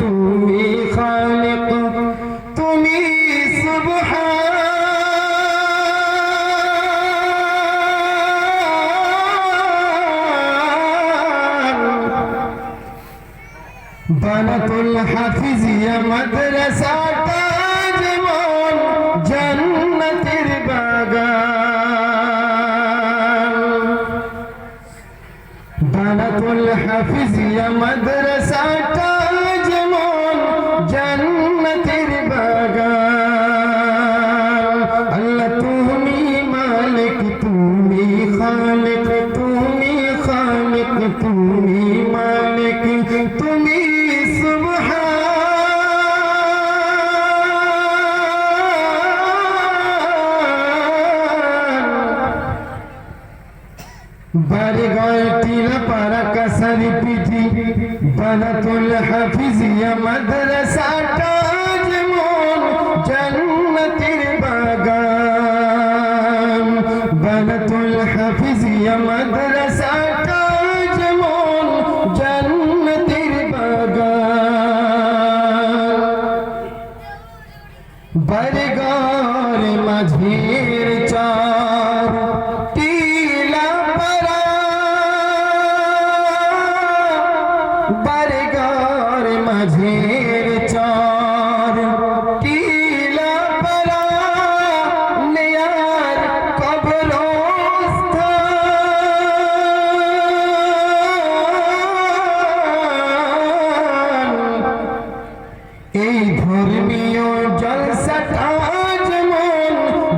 তুমি খালিক, তুমি সুবহান। বানাতুল হাফিজিয়া মাদ্রাসাটা যেমন জান্নাতের বাগান, বানাতুল হাফিজিয়া মাদ্রাসাটা যেমন জান্নাতের বাগান। আল্লাহ তুমি মালিক, তুমি খালিক, তুমি খালিক, তুমি মালিক, তুমি বাড়িঘর টিলা পাড়া কাছারি পিঠি, বানাতুল হাফিজিয়া মাদ্রাসাটা যেমন জান্নাতের বাগান, বানাতুল হাফিজিয়া মাদ্রাসাটা যেমন জান্নাতের বাগান। বাড়িঘর মাঝের চার বাড়িঘর মাঝের চর টিলা পাড়া নেয়ার কবরস্থান। এই ধর্মীয় জলসাটা যেমন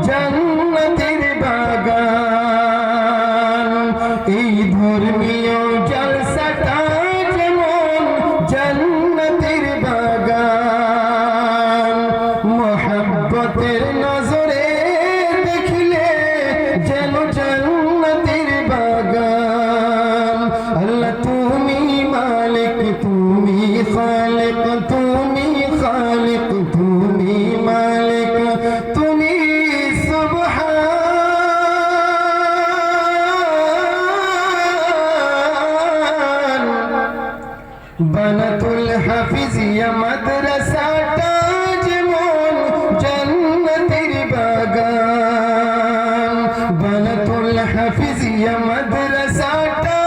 জান্নাতের বাগান, এই ধর্মীয় জলসাটা জান্নাতের বাগান। মোহাব্বতের নজরে দেখলে যেন জান্নাতের বাগান। আল্লাহ তুমি মালিক, তুমি খালিক, তুমি খালিক, তুমি মালিক, তুমি সুবহান। বানাতুল হাফিজিয়া মাদ্রাসাটা যেমন জান্নাতের বাগান, বানাতুল হাফিজিয়া মাদ্রাসাটা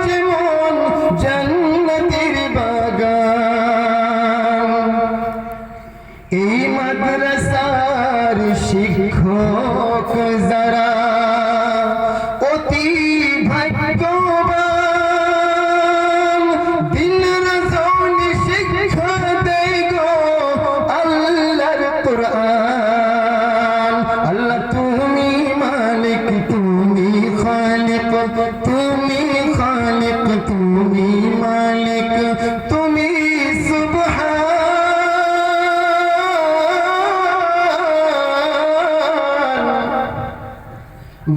যেমন জান্নাতের বাগান। এই মাদ্রাসার শিক্ষক যারা অতি ভাগ্যবান, দিন রাজনী শিক্ষা দেয় গো আল্লাহর কুরআন। আল্লাহ তুমি মালিক, তুমি খালিক, তুমি খালিক, তুমি মালিক, তুমি সুবহান।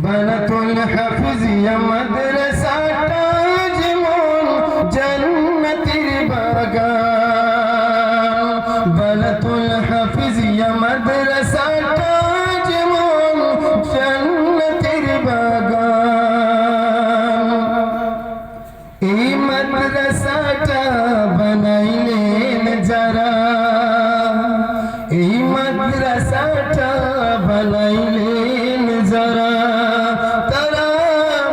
বানাতুল হাফিজিয়া মাদ্রাসাটা যেমন জান্নাতের বাগান, বানাতুল হাফিজিয়া মাদ্রাসাটা যেমন জান্নাতের বাগান। এই মাদ্রাসাটা বানাইলেন যারা, এই মাদ্রাসাটা বানাইলেন যারা, তারা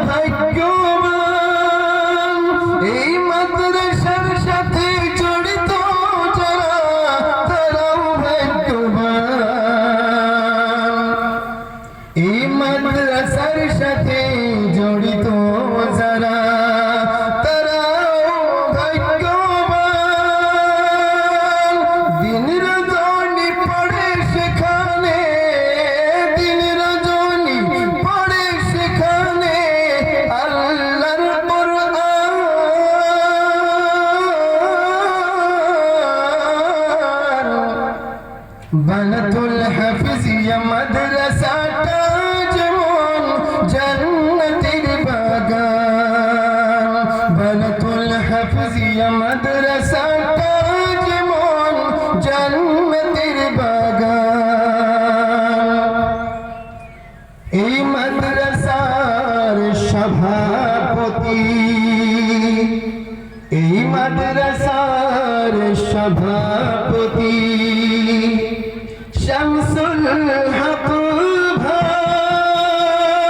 ভাগ্যবান। এই মাদ্রাসার সাথে জড়িত যারা, তারাও ভাগ্যবান। এই মাদ্রাসার সাথে জড়িত যারা, তারাও ভাগ্যবান। দিন রজনী পড়ে সেখানে, দিন রজনী পড়ে সেখানে আল্লাহর কুরআন। বানাতুল হাফিজিয়া মাদ্রাসাটা যেমন জান্নাতের বাগান, বানাতুল হাফিজিয়া মাদ্রাসাটা যেমন জান্নাতের বাগান। এই মাদ্রাসার সভাপতি, এই মাদ্রাসার সভাপতি শামসুল হক ভাই,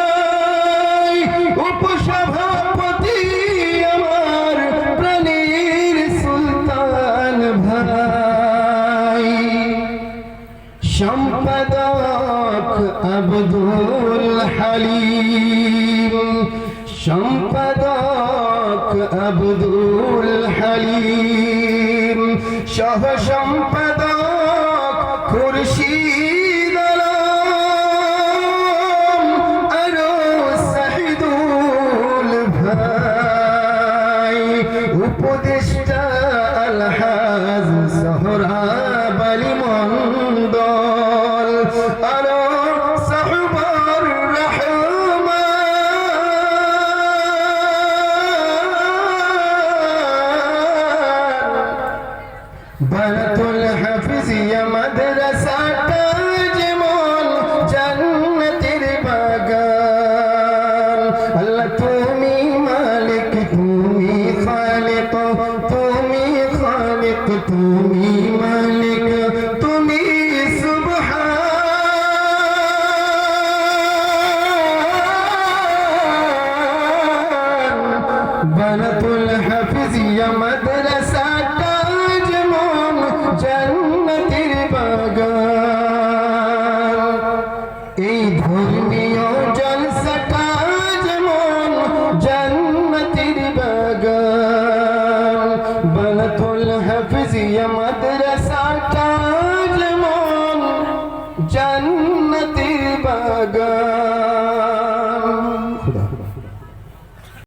উপসভাপতি আমার প্রাণীর সুলতান ভাই, সম্পাদক আব্দুল হালিম, সম্পাদক আব্দুল হালিম, সহ সম্পাদক খুরশিদ আলম, আরো শাহিদুল ভাই, উপদেষ্টা আলহাজ সোহরাব আলী মন্ডল, আরো সাহবার বানাতুল হাফিজিয়া মাদ্রাসাটা যেমন জান্নাতের বাগান। আল্লাহ তুমি মালিক, তুমি খালিক, তুমি খালিক, তুমি মালিক, তুমি সুবহান। বানাতুল হাফিজিয়া মাদ্রাসাটা জান্নাতের বাগান। এই ধর্মীয় জলসাটা যেমন জান্নাতের বাগান। বানাতুল হাফিজিয়া